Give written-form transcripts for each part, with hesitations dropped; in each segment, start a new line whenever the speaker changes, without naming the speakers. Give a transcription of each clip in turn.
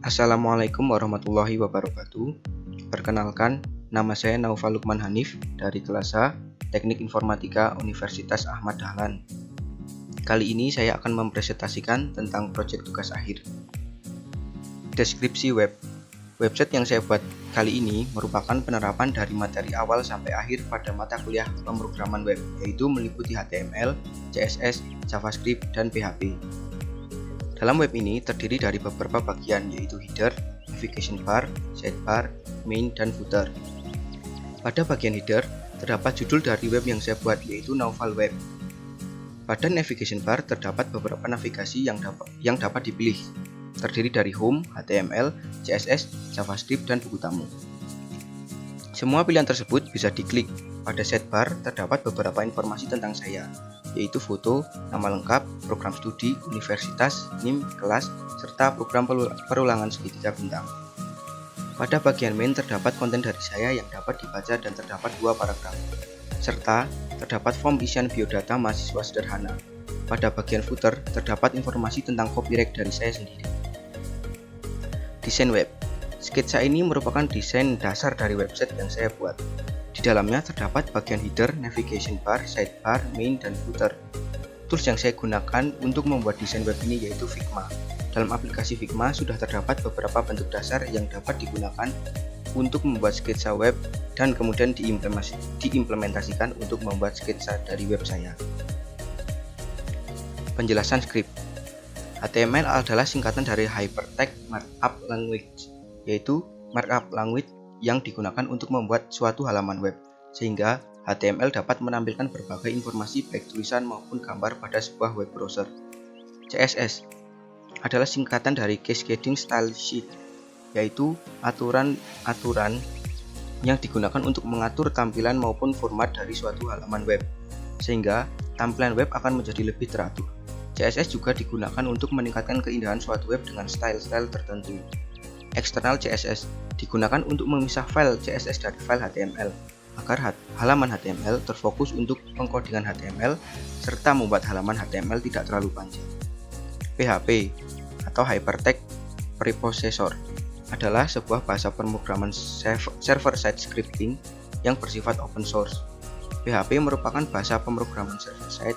Assalamualaikum warahmatullahi wabarakatuh. Perkenalkan, nama saya Naufal Lukman Hanif dari kelas A Teknik Informatika Universitas Ahmad Dahlan. Kali ini saya akan mempresentasikan tentang proyek tugas akhir. Deskripsi web. Website yang saya buat kali ini merupakan penerapan dari materi awal sampai akhir pada mata kuliah pemrograman web, yaitu meliputi HTML, CSS, JavaScript, dan PHP. Dalam web ini terdiri dari beberapa bagian, yaitu header, navigation bar, sidebar, main, dan footer. Pada bagian header, terdapat judul dari web yang saya buat, yaitu Naufal Web. Pada navigation bar terdapat beberapa navigasi yang dapat dipilih, terdiri dari home, HTML, CSS, JavaScript, dan buku tamu. Semua pilihan tersebut bisa diklik. Pada sidebar terdapat beberapa informasi tentang saya, yaitu foto, nama lengkap, program studi, universitas, NIM, kelas, serta program perulangan segitiga bintang. Pada bagian main terdapat konten dari saya yang dapat dibaca dan terdapat 2 paragraf, serta terdapat form isian biodata mahasiswa sederhana. Pada bagian footer terdapat informasi tentang copyright dari saya sendiri. Desain web. Sketsa ini merupakan desain dasar dari website yang saya buat. Di dalamnya terdapat bagian header, navigation bar, sidebar, main, dan footer. Tools yang saya gunakan untuk membuat desain web ini yaitu Figma. Dalam aplikasi Figma sudah terdapat beberapa bentuk dasar yang dapat digunakan untuk membuat sketsa web dan kemudian diimplementasikan untuk membuat sketsa dari web saya. Penjelasan script. HTML adalah singkatan dari Hypertext Markup Language, yaitu markup language yang digunakan untuk membuat suatu halaman web, sehingga HTML dapat menampilkan berbagai informasi baik tulisan maupun gambar pada sebuah web browser. CSS adalah singkatan dari Cascading Style Sheet, yaitu aturan-aturan yang digunakan untuk mengatur tampilan maupun format dari suatu halaman web, sehingga tampilan web akan menjadi lebih teratur. CSS juga digunakan untuk meningkatkan keindahan suatu web dengan style-style tertentu. External CSS digunakan untuk memisah file CSS dari file HTML agar halaman HTML terfokus untuk pengkodingan HTML serta membuat halaman HTML tidak terlalu panjang. PHP atau Hypertext Preprocessor adalah sebuah bahasa pemrograman server-side scripting yang bersifat open source. PHP merupakan bahasa pemrograman server-side,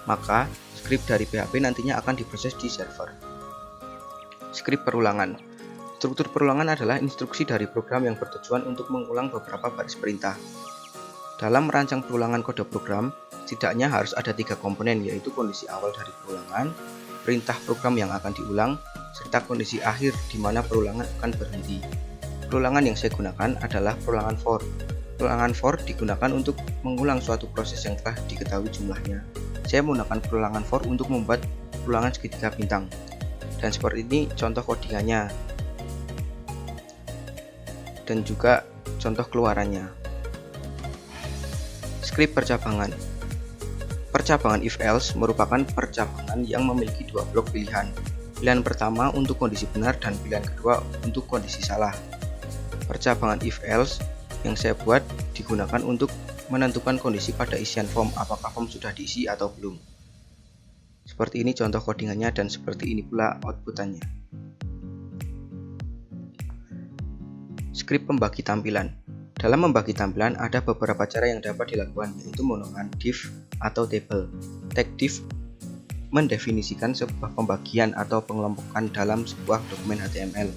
maka skrip dari PHP nantinya akan diproses di server. Skrip perulangan. Struktur perulangan adalah instruksi dari program yang bertujuan untuk mengulang beberapa baris perintah. Dalam merancang perulangan kode program, setidaknya harus ada 3 komponen, yaitu kondisi awal dari perulangan, perintah program yang akan diulang, serta kondisi akhir di mana perulangan akan berhenti. Perulangan yang saya gunakan adalah perulangan for. Perulangan for digunakan untuk mengulang suatu proses yang telah diketahui jumlahnya. Saya menggunakan perulangan for untuk membuat perulangan segitiga bintang. Dan seperti ini contoh codingannya dan juga contoh keluarannya. Skrip percabangan. Percabangan if-else merupakan percabangan yang memiliki 2 blok pilihan. Pilihan pertama untuk kondisi benar dan pilihan kedua untuk kondisi salah. Percabangan if-else yang saya buat digunakan untuk menentukan kondisi pada isian form, apakah form sudah diisi atau belum. Seperti ini contoh codingannya dan seperti ini pula outputannya. Skrip pembagi tampilan. Dalam membagi tampilan ada beberapa cara yang dapat dilakukan, yaitu menggunakan div atau table. Tag div mendefinisikan sebuah pembagian atau pengelompokan dalam sebuah dokumen HTML.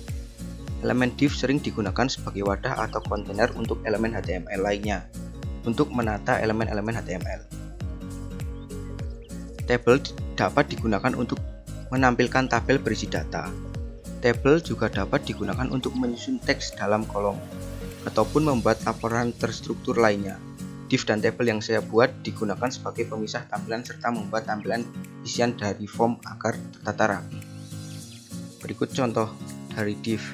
Elemen div sering digunakan sebagai wadah atau kontainer untuk elemen HTML lainnya untuk menata elemen-elemen HTML. Table dapat digunakan untuk menampilkan tabel berisi data. Tabel juga dapat digunakan untuk menyusun teks dalam kolom ataupun membuat laporan terstruktur lainnya. Div dan tabel yang saya buat digunakan sebagai pemisah tampilan serta membuat tampilan isian dari form agar tertata rapi. Berikut contoh dari div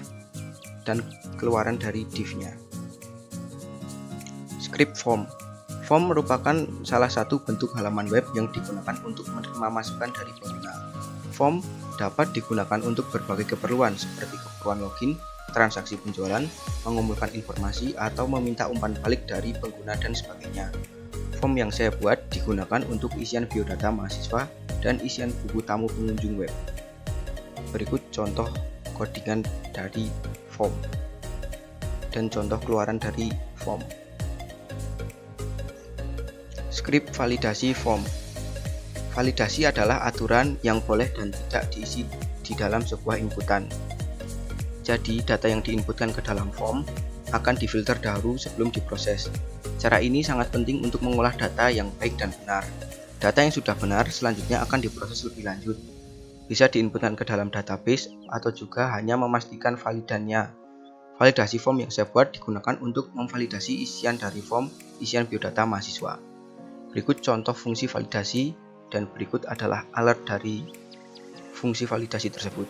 dan keluaran dari div-nya. Script form. Form merupakan salah satu bentuk halaman web yang digunakan untuk menerima masukan dari pengguna. Form dapat digunakan untuk berbagai keperluan seperti keperluan login, transaksi penjualan, mengumpulkan informasi, atau meminta umpan balik dari pengguna dan sebagainya. Form yang saya buat digunakan untuk isian biodata mahasiswa dan isian buku tamu pengunjung web. Berikut contoh codingan dari form dan contoh keluaran dari form. Skrip validasi form. Validasi adalah aturan yang boleh dan tidak diisi di dalam sebuah inputan. Jadi, data yang diinputkan ke dalam form akan difilter dahulu sebelum diproses. Cara ini sangat penting untuk mengolah data yang baik dan benar. Data yang sudah benar selanjutnya akan diproses lebih lanjut. Bisa diinputkan ke dalam database atau juga hanya memastikan validannya. Validasi form yang saya buat digunakan untuk memvalidasi isian dari form isian biodata mahasiswa. Berikut contoh fungsi validasi dan berikut adalah alert dari fungsi validasi tersebut.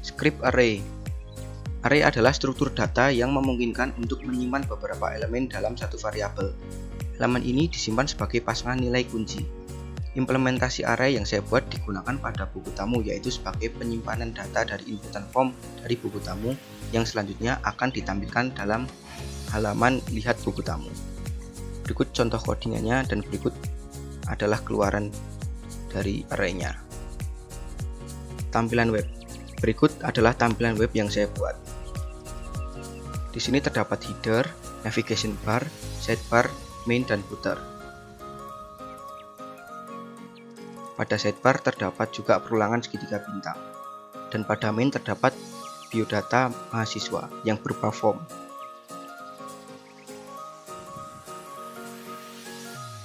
Script array. Array adalah struktur data yang memungkinkan untuk menyimpan beberapa elemen dalam satu variabel. Elemen ini disimpan sebagai pasangan nilai kunci. Implementasi array yang saya buat digunakan pada buku tamu, yaitu sebagai penyimpanan data dari inputan form dari buku tamu yang selanjutnya akan ditampilkan dalam halaman lihat buku tamu. Berikut contoh codingannya dan berikut adalah keluaran dari array-nya. Tampilan web. Berikut adalah tampilan web yang saya buat. Di sini terdapat header, navigation bar, sidebar, main dan footer. Pada sidebar terdapat juga perulangan segitiga bintang. Dan pada main terdapat biodata mahasiswa yang berupa form.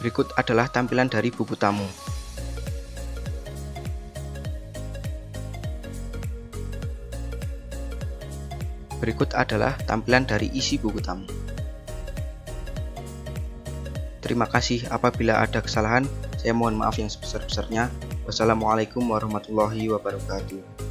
Berikut adalah tampilan dari buku tamu. Berikut adalah tampilan dari isi buku tamu. Terima kasih. Apabila ada kesalahan, saya mohon maaf yang sebesar-besarnya. Wassalamualaikum warahmatullahi wabarakatuh.